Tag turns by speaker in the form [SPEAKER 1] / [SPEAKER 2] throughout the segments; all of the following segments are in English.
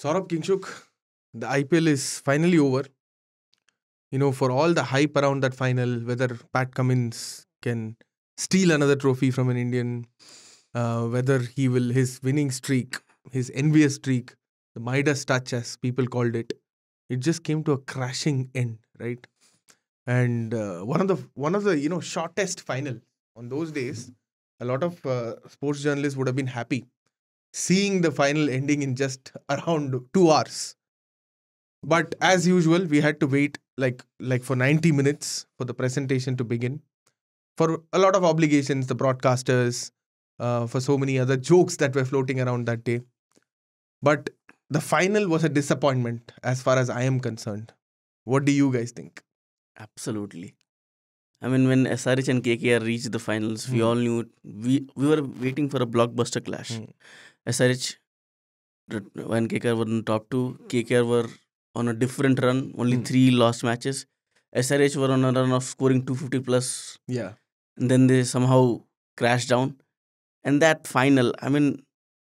[SPEAKER 1] Saurabh Kingshuk, the IPL is finally over. For all the hype around that final, whether Pat Cummins can steal another trophy from an Indian, whether his winning streak, his envious streak, the Midas touch as people called it just came to a crashing end, right? And one of the shortest final on those days. A lot of sports journalists would have been happy seeing the final ending in just around 2 hours. But as usual, we had to wait like for 90 minutes for the presentation to begin. For a lot of obligations, the broadcasters, for so many other jokes that were floating around that day. But the final was a disappointment as far as I am concerned. What do you guys think?
[SPEAKER 2] Absolutely. I mean, when SRH and KKR reached the finals, we all knew we were waiting for a blockbuster clash. SRH, when KKR were in top two, KKR were on a different run, only 3 lost matches. SRH were on a run of scoring 250 plus.
[SPEAKER 1] Yeah.
[SPEAKER 2] And then they somehow crashed down. And that final, I mean,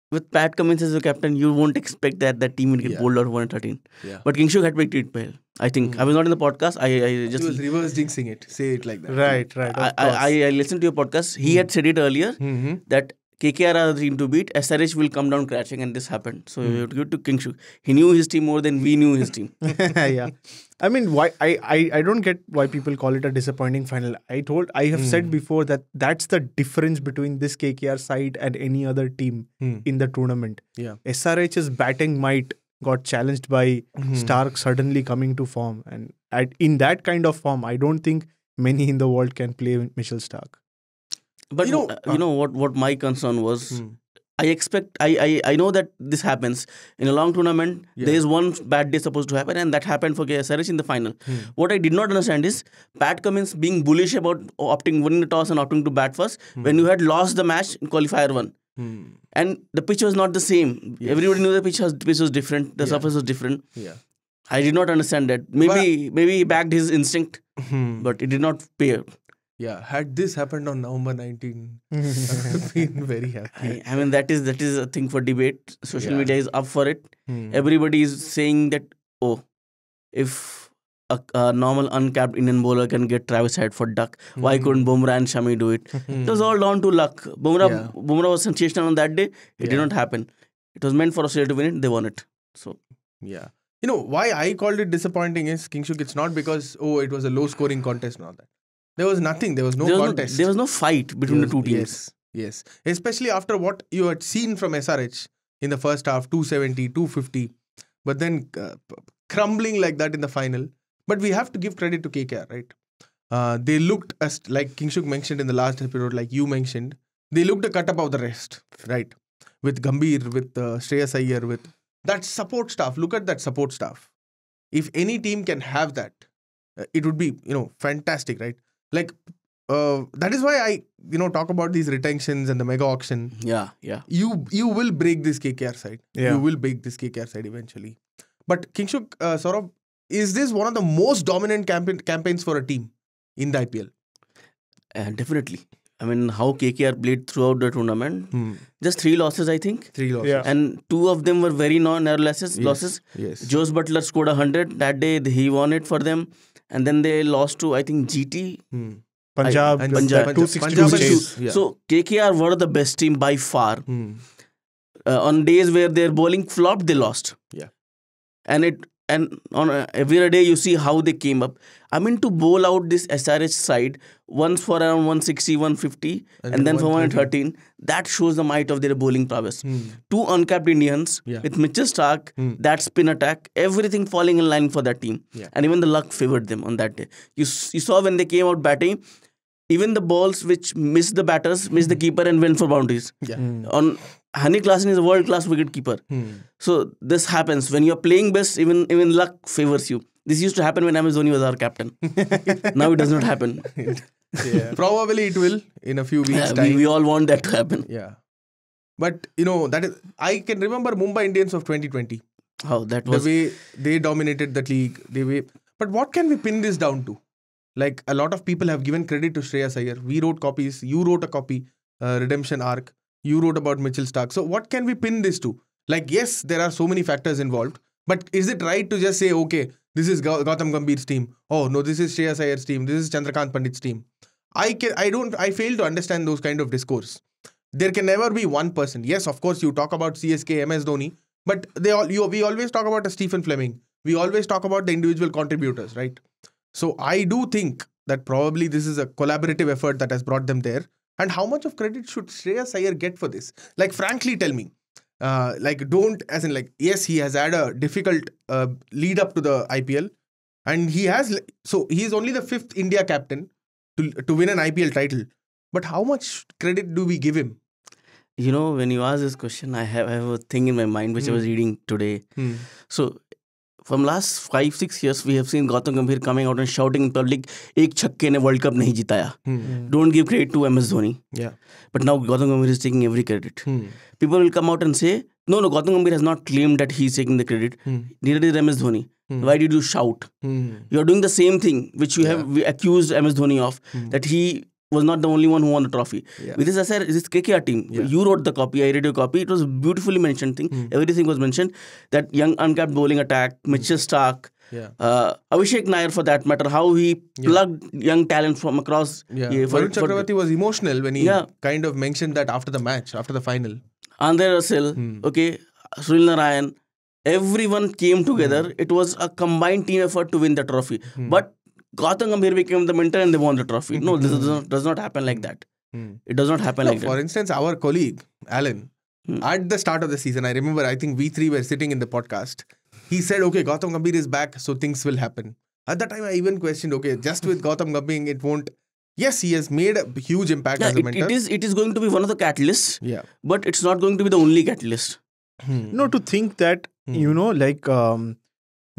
[SPEAKER 2] with Pat Cummins as the captain, you won't expect that team will get bowled out 113.
[SPEAKER 1] Yeah.
[SPEAKER 2] But Kingshuk had picked it well. I think I was not in the podcast. I just
[SPEAKER 1] He was reverse jinxing it. Say it like that.
[SPEAKER 3] Right.
[SPEAKER 2] I listened to your podcast. He had said it earlier that KKR are the team to beat. SRH will come down crashing, and this happened. So you have to give to Kingshuk. He knew his team more than we knew his team.
[SPEAKER 3] Yeah. I mean, why I don't get why people call it a disappointing final. I have said before that that's the difference between this KKR side and any other team in the tournament.
[SPEAKER 1] Yeah.
[SPEAKER 3] SRH's batting might got challenged by Stark suddenly coming to form, and in that kind of form, I don't think many in the world can play Mitchell Stark.
[SPEAKER 2] But you know what my concern was. I know that this happens in a long tournament. There is one bad day supposed to happen, and that happened for SRH in the final. What I did not understand is Pat Cummins being bullish about winning the toss and opting to bat first when you had lost the match in Qualifier 1. And the pitch was not the same. Everybody knew the pitch was different. The surface was different.
[SPEAKER 1] Yeah.
[SPEAKER 2] I did not understand that. Maybe he backed his instinct, but it did not pay out.
[SPEAKER 1] Yeah, had this happened on November 19, I would have been very happy.
[SPEAKER 2] I mean, that is a thing for debate. Social media is up for it. Everybody is saying that, if a normal uncapped Indian bowler can get Travis Head for duck, why couldn't Bumrah and Shami do it? It was all down to luck. Bumrah was sensational on that day. It did not happen. It was meant for Australia to win it. They won it. So
[SPEAKER 1] yeah. Why I called it disappointing is, Kingshuk, it's not because, it was a low-scoring contest and all that. There was nothing. There was no contest.
[SPEAKER 2] There was no fight between the two teams.
[SPEAKER 1] Yes. Especially after what you had seen from SRH in the first half, 270, 250. But then crumbling like that in the final. But we have to give credit to KKR, right? They looked, as like Kingshuk mentioned in the last episode, like you mentioned, they looked a cut up of the rest, right? With Gambhir, with Shreyas Iyer, with that support staff. Look at that support staff. If any team can have that, it would be, fantastic, right? Like, that is why I, talk about these retentions and the mega auction.
[SPEAKER 2] Yeah.
[SPEAKER 1] You will break this KKR side.
[SPEAKER 3] Yeah.
[SPEAKER 1] You will break this KKR side eventually. But Kingshuk, Saurabh, is this one of the most dominant campaigns for a team in the IPL?
[SPEAKER 2] Definitely. I mean, how KKR played throughout the tournament. Just 3 losses, I think.
[SPEAKER 1] 3 losses.
[SPEAKER 3] Yeah.
[SPEAKER 2] And 2 of them were very narrow losses.
[SPEAKER 1] Yes.
[SPEAKER 2] Jose Butler scored 100. That day, he won it for them. And then they lost to, I think, GT.
[SPEAKER 3] Punjab.
[SPEAKER 1] 262. Yeah.
[SPEAKER 2] So KKR were the best team by far. On days where their bowling flopped, they lost.
[SPEAKER 1] Yeah.
[SPEAKER 2] And on every day you see how they came up. I mean, to bowl out this SRH side once for around 160, 150 and then for 113, that shows the might of their bowling prowess. 2 uncapped Indians with Mitchell Stark, that spin attack, everything falling in line for that team.
[SPEAKER 1] Yeah.
[SPEAKER 2] And even the luck favored them on that day. You saw when they came out batting, even the balls which missed the batters, missed the keeper and went for boundaries.
[SPEAKER 1] Yeah.
[SPEAKER 2] On Hani Klassen is a world-class wicket keeper. So this happens. When you're playing best, even luck favors you. This used to happen when MS Dhoni was our captain. Now it does not happen.
[SPEAKER 1] Probably it will in a few weeks' time.
[SPEAKER 2] We all want that to happen.
[SPEAKER 1] Yeah. But, that is, I can remember Mumbai Indians of 2020.
[SPEAKER 2] How that was.
[SPEAKER 1] The way they dominated that league. But what can we pin this down to? Like, a lot of people have given credit to Shreyas Iyer. We wrote copies. You wrote a copy, Redemption Arc. You wrote about Mitchell Stark. So what can we pin this to? Like, yes, there are so many factors involved, but is it right to just say, okay, this is Gautam Gambhir's team. Oh no, this is Shreyas Iyer's team. This is Chandrakant Pandit's team. I fail to understand those kind of discourse. There can never be one person. Yes, of course, you talk about CSK, MS Dhoni, but we always talk about a Stephen Fleming. We always talk about the individual contributors, right? So I do think that probably this is a collaborative effort that has brought them there. And how much of credit should Shreyas Iyer get for this? Like, frankly, tell me. Yes, he has had a difficult lead up to the IPL. And he is only the 5th India captain to win an IPL title. But how much credit do we give him?
[SPEAKER 2] You know, when you ask this question, I have a thing in my mind which I was reading today. So, from last 5-6 years, we have seen Gautam Gambhir coming out and shouting in public, "Ek chhakke ne World Cup nahi jitaya." Don't give credit to MS Dhoni.
[SPEAKER 1] Yeah.
[SPEAKER 2] But now Gautam Gambhir is taking every credit. People will come out and say, no, Gautam Gambhir has not claimed that he is taking the credit. Neither did MS Dhoni. Why did you shout? You are doing the same thing which you have accused MS Dhoni of, that he was not the only one who won the trophy. With this, I said, this KKR team. You wrote the copy, I read your copy. It was a beautifully mentioned thing. Everything was mentioned. That young uncapped bowling attack, Mitchell Stark, Abhishek Nair for that matter, how he plugged young talent from across.
[SPEAKER 1] Varun Chakravarti was emotional when he kind of mentioned that after the match, after the final.
[SPEAKER 2] Andre Russell, Sunil Narayan, everyone came together. It was a combined team effort to win the trophy. But Gautam Gambhir became the mentor and they won the trophy. No, this does not happen like that. It does not happen like that.
[SPEAKER 1] For instance, our colleague, Alan, at the start of the season, I remember, I think we three were sitting in the podcast. He said, okay, Gautam Gambhir is back, so things will happen. At that time, I even questioned, okay, just with Gautam Gambhir, it won't. Yes, he has made a huge impact as a mentor.
[SPEAKER 2] It is going to be one of the catalysts, but it's not going to be the only catalyst.
[SPEAKER 3] No, to think that,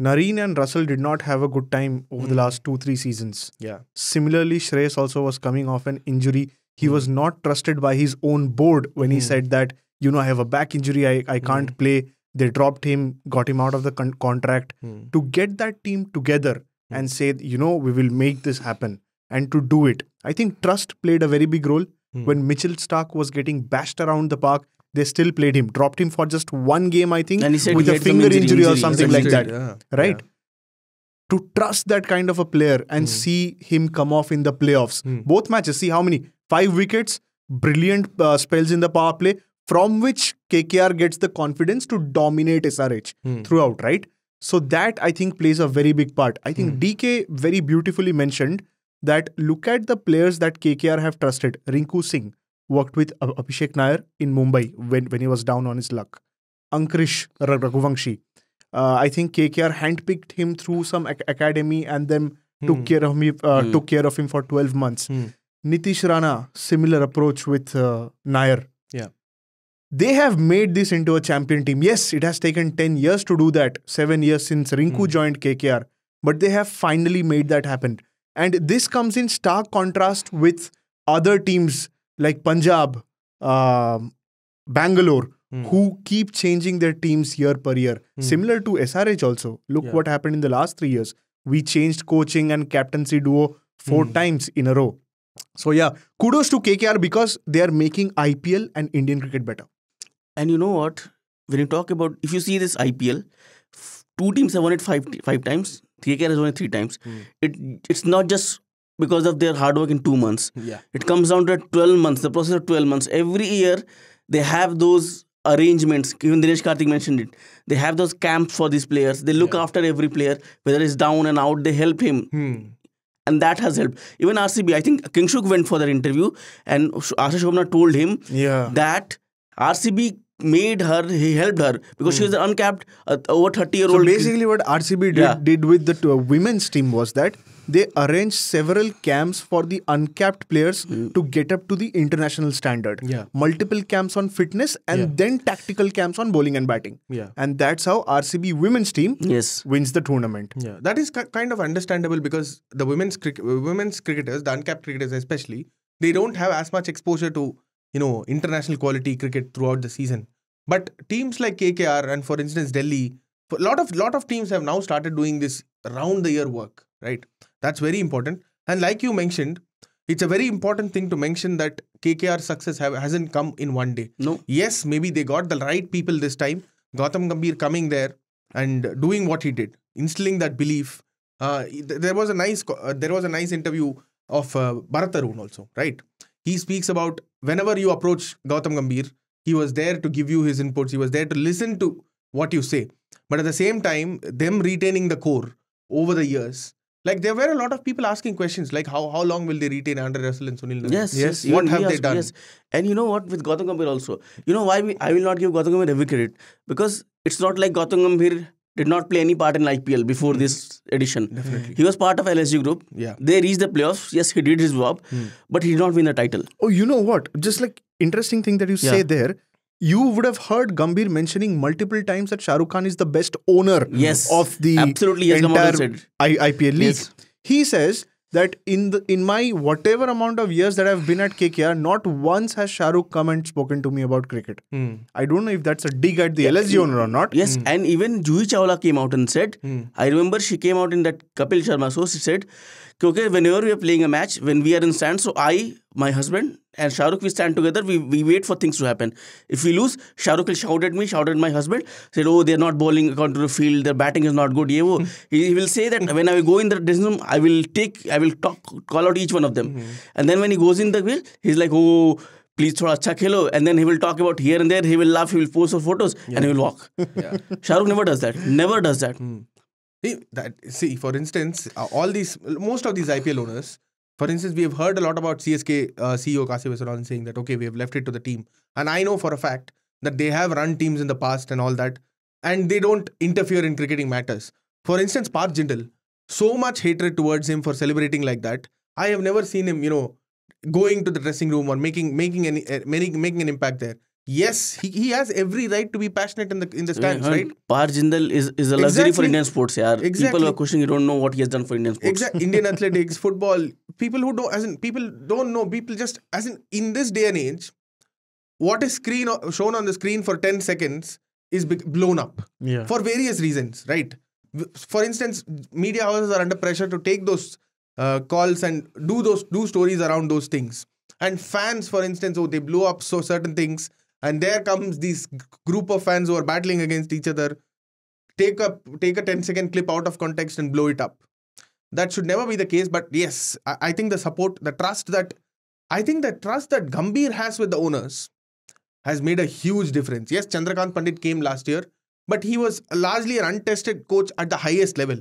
[SPEAKER 3] Nareen and Russell did not have a good time over the last 2-3 seasons. Similarly, Shreyas also was coming off an injury. He was not trusted by his own board when he said that, I have a back injury, I can't play. They dropped him, got him out of the contract. To get that team together and say, we will make this happen. And to do it, I think trust played a very big role. When Mitchell Stark was getting bashed around the park, they still played him, dropped him for just one game, I think,
[SPEAKER 2] and he said
[SPEAKER 3] with a finger injury or something like that. Right?
[SPEAKER 1] Yeah.
[SPEAKER 3] To trust that kind of a player and see him come off in the playoffs. Both matches, see how many? 5 wickets, brilliant spells in the power play, from which KKR gets the confidence to dominate SRH throughout, right? So that, I think, plays a very big part. I think DK very beautifully mentioned that look at the players that KKR have trusted. Rinku Singh worked with Abhishek Nair in Mumbai when he was down on his luck. Ankrish Raghuvangshi. I think KKR handpicked him through some academy and then took care of him for 12 months. Nitish Rana, similar approach with Nair. They have made this into a champion team. Yes, it has taken 10 years to do that. 7 years since Rinku joined KKR. But they have finally made that happen. And this comes in stark contrast with other teams like Punjab, Bangalore, who keep changing their teams year per year. Similar to SRH also. Look what happened in the last 3 years. We changed coaching and captaincy duo 4 times in a row. So kudos to KKR because they are making IPL and Indian cricket better.
[SPEAKER 2] And you know what? When you talk about, if you see this IPL, 2 teams have won it 5 times. KKR has won it 3 times. It's not just because of their hard work in 2 months. It comes down to 12 months, the process of 12 months. Every year, they have those arrangements. Even Dinesh Karthik mentioned it. They have those camps for these players. They look after every player. Whether it's down and out, they help him. And that has helped. Even RCB, I think Kingshuk went for that interview and Ashish Shobna told him that RCB he helped her because she was an uncapped over 30-year-old.
[SPEAKER 3] So basically what RCB did with the women's team was that they arranged several camps for the uncapped players to get up to the international standard. Multiple camps on fitness and then tactical camps on bowling and batting. And that's how RCB women's team wins the tournament.
[SPEAKER 1] That is kind of understandable because the women's cricketers, the uncapped cricketers especially, they don't have as much exposure to international quality cricket throughout the season. But teams like KKR and, for instance, Delhi, a lot of teams have now started doing this round the year work, right? That's very important. And like you mentioned, it's a very important thing to mention that KKR success hasn't come in one day.
[SPEAKER 2] No.
[SPEAKER 1] Yes, maybe they got the right people this time, Gautam Gambhir coming there and doing what he did, instilling that belief. There was a nice interview of Bharat Arun also, right? He speaks about whenever you approach Gautam Gambhir, he was there to give you his inputs. He was there to listen to what you say. But at the same time, them retaining the core over the years, like there were a lot of people asking questions like how long will they retain Andre Russell and Sunil Narine?
[SPEAKER 2] Yes.
[SPEAKER 1] What have they done?
[SPEAKER 2] Yes. And you know what, with Gautam Gambhir also, you know why I will not give Gautam Gambhir every credit, because it's not like Gautam Gambhir did not play any part in IPL before this edition.
[SPEAKER 1] Definitely.
[SPEAKER 2] He was part of LSG group.
[SPEAKER 1] Yeah.
[SPEAKER 2] They reached the playoffs. Yes, he did his job, but he did not win the title.
[SPEAKER 3] Oh, you know what? Just like interesting thing that you say there. You would have heard Gambhir mentioning multiple times that Shah Rukh Khan is the best owner of the entire IPL league.
[SPEAKER 2] Yes.
[SPEAKER 3] He says that in my whatever amount of years that I've been at KKR, not once has Shah Rukh come and spoken to me about cricket. I don't know if that's a dig at the LSG owner or not.
[SPEAKER 2] Yes, and even Juhi Chawla came out and said, I remember she came out in that Kapil Sharma show, she said, okay, whenever we are playing a match, when we are in stand, so I, my husband and Shah Rukh, we stand together, we wait for things to happen. If we lose, Shah Rukh will shout at me, shout at my husband, said, oh, they're not bowling according to the field, their batting is not good. He will say that when I will go in the dressing room, I will call out each one of them. And then when he goes in the field, he's like, oh, please thoda acha khelo. And then he will talk about here and there, he will laugh, he will post some photos, and he will walk. Shah Rukh never does that. Never does that.
[SPEAKER 1] See, for instance, most of these IPL owners, for instance, we have heard a lot about CSK CEO Kasif Viswanathan saying that, okay, we have left it to the team. And I know for a fact that they have run teams in the past and all that, and they don't interfere in cricketing matters. For instance, Park Jindal, so much hatred towards him for celebrating like that. I have never seen him, going to the dressing room or making an impact there. Yes, he has every right to be passionate in the stands, right?
[SPEAKER 2] Park Jindal is a luxury for Indian sports. People who are questioning, you don't know what he has done for Indian sports.
[SPEAKER 1] Exactly. Indian athletics, football, people don't know, people just, in this day and age, what is shown on the screen for 10 seconds is blown up for various reasons, right? For instance, media houses are under pressure to take those calls and do stories around those things. And fans, for instance, they blow up certain things. And there comes this group of fans who are battling against each other, take a 10-second clip out of context and blow it up. That should never be the case. But yes, I think the support, the trust that Gambhir has with the owners has made a huge difference. Yes, Chandrakant Pandit came last year, but he was largely an untested coach at the highest level.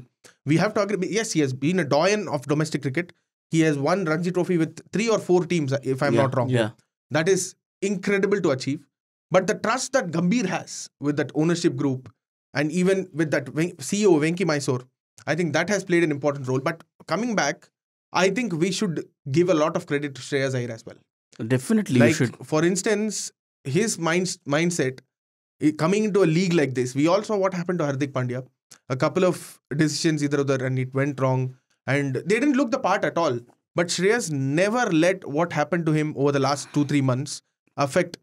[SPEAKER 1] We have to agree. Yes, he has been a doyen of domestic cricket. He has won Ranji Trophy with 3 or 4 teams, if I'm not wrong.
[SPEAKER 2] Yeah.
[SPEAKER 1] That is incredible to achieve. But the trust that Gambhir has with that ownership group and even with that CEO, Venki Mysore, I think that has played an important role. But coming back, I think we should give a lot of credit to Shreyas Iyer as well.
[SPEAKER 2] Definitely, you should.
[SPEAKER 1] For instance, his mindset, coming into a league like this, we all saw what happened to Hardik Pandya. A couple of decisions idhar-udhar and it went wrong. And they didn't look the part at all. But Shreyas never let what happened to him over the last 2-3 months affect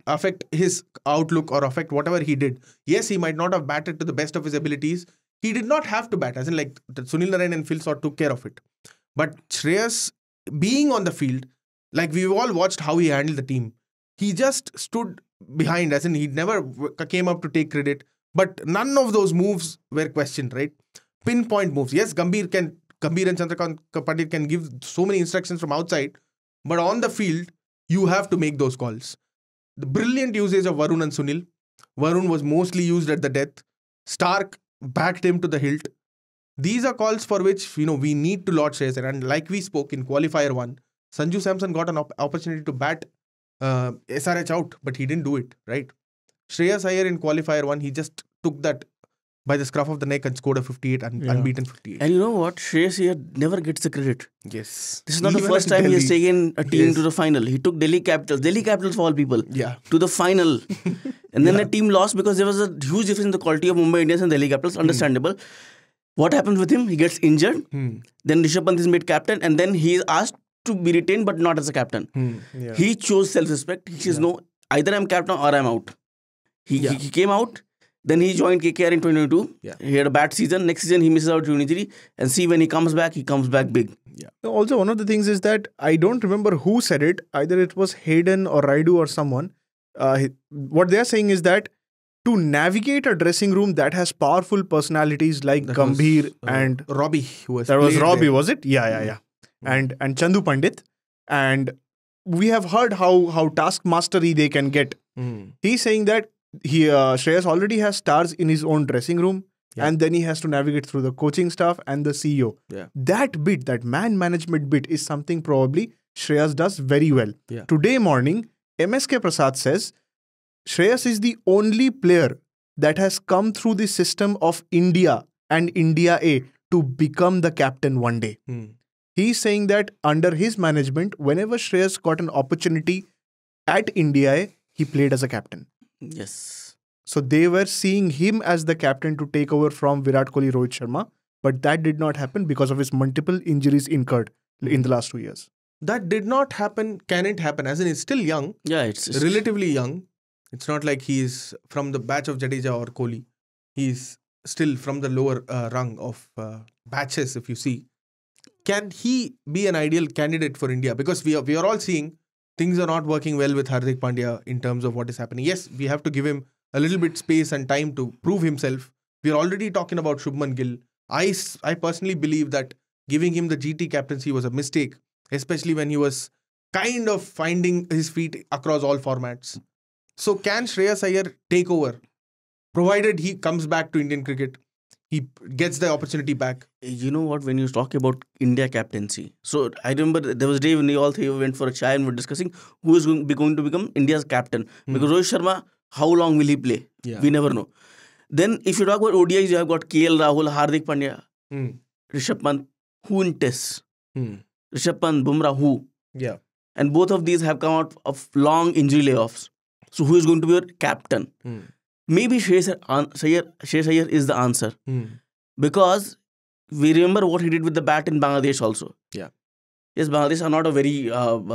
[SPEAKER 1] his outlook or affect whatever he did. Yes, he might not have batted to the best of his abilities. He did not have to bat, as in like Sunil Narine and Phil Sort took care of it. But Shreyas, being on the field, like we've all watched how he handled the team. He just stood behind, as in he never came up to take credit. But none of those moves were questioned, right? Pinpoint moves. Yes, Gambhir and Chandrakant Pandit can give so many instructions from outside, but on the field, you have to make those calls. The brilliant usage of Varun and Sunil. Varun was mostly used at the death. Stark backed him to the hilt. These are calls for which we need to laud Shreyas. And like we spoke in Qualifier 1, Sanju Samson got an opportunity to bat SRH out, but he didn't do it, right? Shreyas Iyer in Qualifier 1, he just took that by the scruff of the neck and scored a 58 and unbeaten 58.
[SPEAKER 2] And you know what? Shreyas Iyer never gets the credit.
[SPEAKER 1] Yes.
[SPEAKER 2] This is not the first time he has taken a team to the final. He took Delhi Capitals for all people, to the final. And then the team lost because there was a huge difference in the quality of Mumbai Indians and Delhi Capitals. Understandable. What happens with him? He gets injured. Then Rishabh Pant is made captain and then he is asked to be retained but not as a captain. He chose self-respect. He says, no, either I'm captain or I'm out. He came out. Then he joined KKR in 2022. He had a bad season. Next season, he misses out to injury. And see, when he comes back big.
[SPEAKER 3] Also, one of the things is that I don't remember who said it. Either it was Hayden or Raidu or someone. What they're saying is that to navigate a dressing room that has powerful personalities like
[SPEAKER 1] That
[SPEAKER 3] Gambhir
[SPEAKER 1] was,
[SPEAKER 3] and
[SPEAKER 1] Robbie, who was
[SPEAKER 3] that was
[SPEAKER 1] played
[SPEAKER 3] Robbie,
[SPEAKER 1] there.
[SPEAKER 3] was it? Yeah. And Chandu Pandit, and we have heard how taskmastery they can get. He's saying that Shreyas already has stars in his own dressing room, and then he has to navigate through the coaching staff and the CEO. That bit, that man management bit, is something probably Shreyas does very well. Today morning, MSK Prasad says Shreyas is the only player that has come through the system of India and India A to become the captain one day. He's saying that under his management, whenever Shreyas got an opportunity at India A, he played as a captain.
[SPEAKER 2] Yes.
[SPEAKER 3] So they were seeing him as the captain to take over from Virat Kohli, Rohit Sharma. But that did not happen because of his multiple injuries incurred in the last 2 years.
[SPEAKER 1] That did not happen. Can it happen? As in, he's still young.
[SPEAKER 2] Yeah, it's
[SPEAKER 1] relatively young. It's not like he's from the batch of Jadeja or Kohli. He's still from the lower rung of batches, if you see. Can he be an ideal candidate for India? Because we are all seeing things are not working well with Hardik Pandya in terms of what is happening. Yes, we have to give him a little bit space and time to prove himself. We are already talking about Shubman Gill. I personally believe that giving him the GT captaincy was a mistake, especially when he was kind of finding his feet across all formats. So can Shreyas Iyer take over, provided he comes back to Indian cricket? He gets the opportunity back.
[SPEAKER 2] You know what, when you talk about India captaincy, so I remember there was a day when we all three went for a chai and were discussing who is going to become India's captain. Because Rohit Sharma, how long will he play? We never know. Then if you talk about ODIs, you have got KL Rahul, Hardik Pandya, Rishabh Pant, who in tests? Rishabh Pant, Bumrah, who?
[SPEAKER 1] Yeah.
[SPEAKER 2] And both of these have come out of long injury layoffs. So who is going to be your captain? Maybe Shreyas Iyer is the answer. Because we remember what he did with the bat in Bangladesh also.
[SPEAKER 1] Yeah.
[SPEAKER 2] Yes, Bangladesh are not a very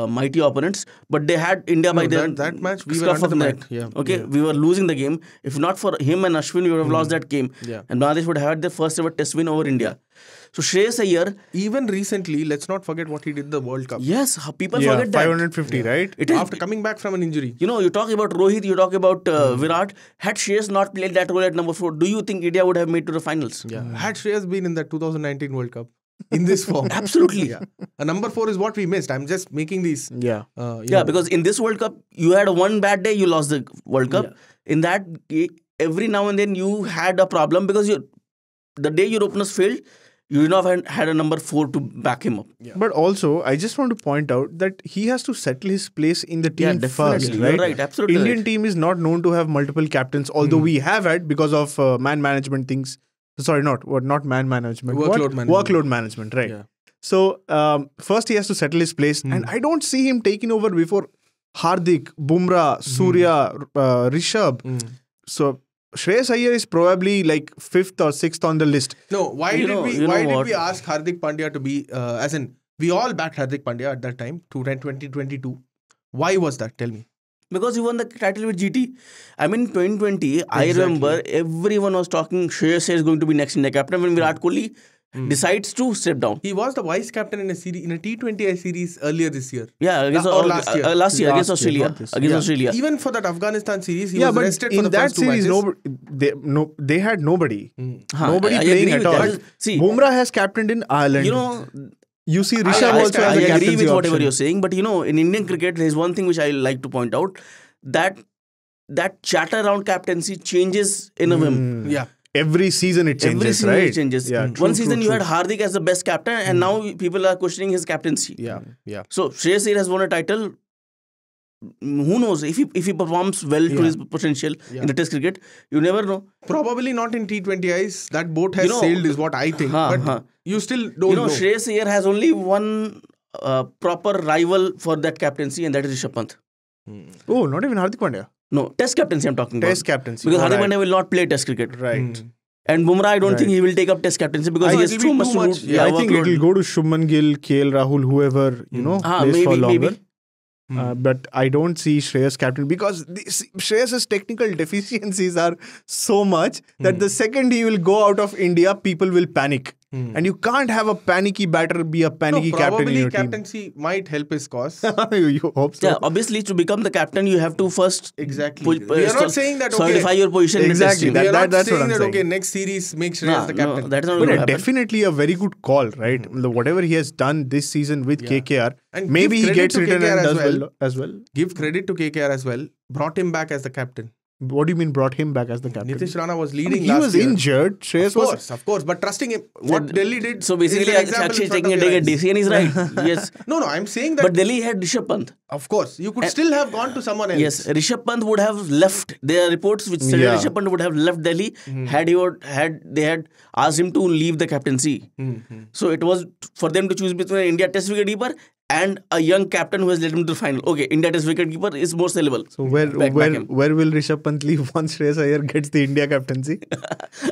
[SPEAKER 2] mighty opponents, but they had India by the
[SPEAKER 1] that match we were under the mat.
[SPEAKER 2] We were losing the game. If not for him and Ashwin, we would have lost that game. And Bangladesh would have had their first ever test win over India. So Shreyas Iyer,
[SPEAKER 1] even recently, let's not forget what he did the World Cup.
[SPEAKER 2] Yes, people forget that.
[SPEAKER 3] 550, right?
[SPEAKER 2] It is,
[SPEAKER 1] after coming back from an injury.
[SPEAKER 2] You know, you talk about Rohit, you talk about Virat. Had Shreyas not played that role at number 4, do you think India would have made to the finals?
[SPEAKER 1] Had Shreyas been in that 2019 World Cup in this form?
[SPEAKER 2] Absolutely.
[SPEAKER 1] A number 4 is what we missed. I'm just making these.
[SPEAKER 2] Because in this World Cup, you had one bad day, you lost the World Cup. In that, every now and then you had a problem because the day your openers failed, you did not have had a number 4 to back him up.
[SPEAKER 3] But also, I just want to point out that he has to settle his place in the team first, right?
[SPEAKER 2] You're right, absolutely.
[SPEAKER 3] Indian team is not known to have multiple captains, although we have had because of man management things. Sorry, not man management. Workload management, right? So, first he has to settle his place, and I don't see him taking over before Hardik, Bumrah, Surya, Rishabh. So, Shreyas Iyer is probably like 5th or 6th on the list.
[SPEAKER 1] No, why did we ask Hardik Pandya to be, as in, we all backed Hardik Pandya at that time, 2022. Why was that? Tell me.
[SPEAKER 2] Because he won the title with GT. I mean, 2020, I remember everyone was talking, Shreyas Iyer is going to be next India captain when Virat Kohli decides to step down.
[SPEAKER 1] He was the vice captain in a T20I series earlier this year.
[SPEAKER 2] Last year against Australia. Australia.
[SPEAKER 1] Even for that Afghanistan series, he was rested for the first 2 matches.
[SPEAKER 3] They had nobody. Nobody playing at all. See, Bumrah has captained in Ireland. You see, Rishabh also has a captaincy.
[SPEAKER 2] I agree with whatever you're saying, but in Indian cricket, there's one thing which I like to point out, that chatter around captaincy changes in a whim.
[SPEAKER 3] Every season it changes,
[SPEAKER 2] It changes. One season you had Hardik as the best captain, and now people are questioning his captaincy. So Shreyas Iyer has won a title. Who knows if he performs well to his potential in the Test cricket? You never know.
[SPEAKER 1] Probably not in T20Is. That boat has sailed, is what I think. But you still don't know.
[SPEAKER 2] Shreyas Iyer has only one proper rival for that captaincy, and that is Rishabh Pant.
[SPEAKER 3] Oh, not even Hardik Pandya.
[SPEAKER 2] No, Test captaincy I'm talking about.
[SPEAKER 3] Test captaincy.
[SPEAKER 2] Because Hardik Pandya will not play Test cricket.
[SPEAKER 3] Right.
[SPEAKER 2] And Bumrah, I don't think he will take up Test captaincy because he has too much.
[SPEAKER 3] I think it will go to Shubman Gill, KL Rahul, whoever plays for longer.
[SPEAKER 2] Maybe.
[SPEAKER 3] But I don't see Shreyas captain because Shreyas' technical deficiencies are so much that the second he will go out of India, people will panic. And you can't have a panicky batter be a panicky captain in your team.
[SPEAKER 1] Captaincy might help his cause.
[SPEAKER 3] You hope so.
[SPEAKER 2] Yeah, obviously to become the captain, you have to first
[SPEAKER 1] we are not saying that
[SPEAKER 2] solidify your position.
[SPEAKER 3] Exactly.
[SPEAKER 1] We are not
[SPEAKER 3] that's
[SPEAKER 1] saying
[SPEAKER 3] what I'm
[SPEAKER 1] that
[SPEAKER 3] saying.
[SPEAKER 1] okay, next series make Shreyas the captain.
[SPEAKER 2] No, that's not
[SPEAKER 3] But
[SPEAKER 2] going to happen.
[SPEAKER 3] definitely a very good call, right? Whatever he has done this season with KKR,
[SPEAKER 1] And
[SPEAKER 3] maybe
[SPEAKER 1] give
[SPEAKER 3] he
[SPEAKER 1] credit
[SPEAKER 3] gets
[SPEAKER 1] to
[SPEAKER 3] written
[SPEAKER 1] KKR
[SPEAKER 3] and
[SPEAKER 1] as
[SPEAKER 3] does
[SPEAKER 1] well.
[SPEAKER 3] as well.
[SPEAKER 1] Give credit to KKR as well. Brought him back as the captain.
[SPEAKER 3] What do you mean brought him back as the captain?
[SPEAKER 1] Nitish Rana was leading
[SPEAKER 3] he
[SPEAKER 1] last
[SPEAKER 3] was
[SPEAKER 1] year.
[SPEAKER 3] injured. Shreyas
[SPEAKER 1] Of course, but trusting him. What Delhi did.
[SPEAKER 2] So basically,
[SPEAKER 1] is an example
[SPEAKER 2] Sakshi
[SPEAKER 1] in front
[SPEAKER 2] taking a
[SPEAKER 1] of your
[SPEAKER 2] dig at
[SPEAKER 1] eyes.
[SPEAKER 2] DC and he's right. Yes.
[SPEAKER 1] No, I'm saying that.
[SPEAKER 2] But Delhi had Rishabh Pant.
[SPEAKER 1] Of course, you could still have gone to someone else.
[SPEAKER 2] Yes, Rishabh Pant would have left. There are reports which said Rishabh Pant would have left Delhi had they had asked him to leave the captaincy. So it was for them to choose between an India Test wicketkeeper and a young captain who has led him to the final. Okay, India Test wicketkeeper is more sellable.
[SPEAKER 3] So where will Rishabh Pant leave once Shreyas Iyer gets the India captaincy?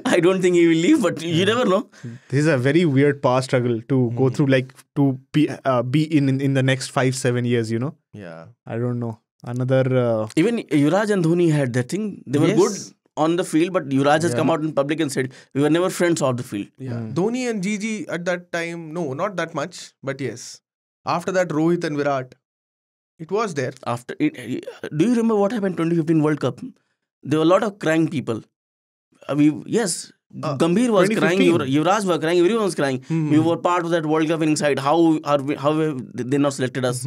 [SPEAKER 2] I don't think he will leave, but you never know.
[SPEAKER 3] This is a very weird power struggle to go through, like to be in the next 5-7 years. You know.
[SPEAKER 1] Yeah.
[SPEAKER 3] I don't know. Another.
[SPEAKER 2] Even Yuvraj and Dhoni had that thing. They were good on the field, but Yuvraj has come out in public and said we were never friends off the field.
[SPEAKER 1] Yeah. Dhoni and Gigi at that time, no, not that much, but yes. After that, Rohit and Virat, it was there.
[SPEAKER 2] After it, do you remember what happened in 2015 World Cup? There were a lot of crying people. Gambhir was crying, Yuvraj was crying, everyone was crying. We were part of that World Cup winning side. How have they not selected us?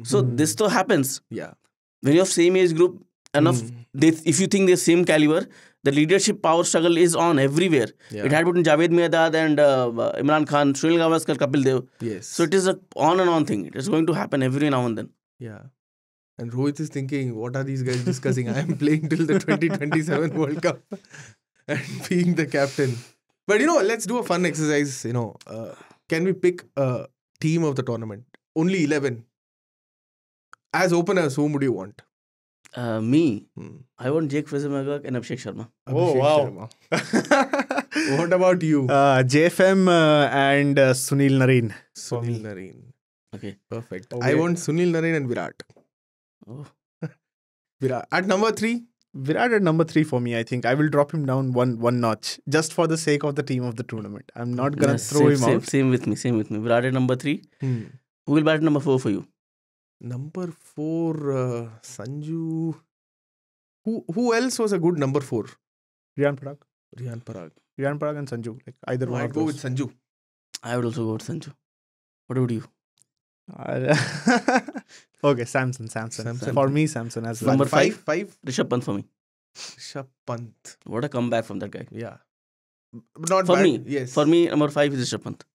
[SPEAKER 2] So this though happens.
[SPEAKER 1] Yeah.
[SPEAKER 2] When you have same age group, if you think they're same caliber, the leadership power struggle is on everywhere.
[SPEAKER 1] Yeah.
[SPEAKER 2] It had between Javed Mirdad and Imran Khan, Sunil Gavaskar, Kapil Dev.
[SPEAKER 1] Yes.
[SPEAKER 2] So it is a on and on thing. It is going to happen every now and then.
[SPEAKER 1] Yeah. And Rohit is thinking, what are these guys discussing? I am playing till the 2027 World Cup and being the captain. But let's do a fun exercise. Can we pick a team of the tournament? Only 11. As openers, whom would you want?
[SPEAKER 2] Me, I want Jake Fraser-McGurk and Abhishek Sharma.
[SPEAKER 1] Sharma. What about you?
[SPEAKER 3] JFM and Sunil Narine.
[SPEAKER 1] Sunil Narine.
[SPEAKER 2] Okay.
[SPEAKER 1] Perfect. Okay. I want Sunil Narine and Virat.
[SPEAKER 2] Oh.
[SPEAKER 1] Virat. At number 3?
[SPEAKER 3] Virat at number 3 for me, I think. I will drop him down one notch just for the sake of the team of the tournament. I'm not going to throw him out.
[SPEAKER 2] Same with me. Virat at number 3. Who will bat at number 4 for you?
[SPEAKER 1] Number 4, Sanju. Who else was a good number 4?
[SPEAKER 3] Riyan Parag.
[SPEAKER 1] Riyan Parag
[SPEAKER 3] and Sanju. Like either one.
[SPEAKER 1] I'd go with Sanju.
[SPEAKER 2] I would also go with Sanju. What about you?
[SPEAKER 3] Okay, Samson. For me, Samson as well.
[SPEAKER 2] Number 5?
[SPEAKER 1] Rishabh
[SPEAKER 2] Pant for me.
[SPEAKER 1] Rishabh Pant.
[SPEAKER 2] What a comeback from that guy.
[SPEAKER 1] Yeah. Not
[SPEAKER 2] for
[SPEAKER 1] bad.
[SPEAKER 2] me.
[SPEAKER 1] Yes.
[SPEAKER 2] For me, number 5 is Rishabh Pant.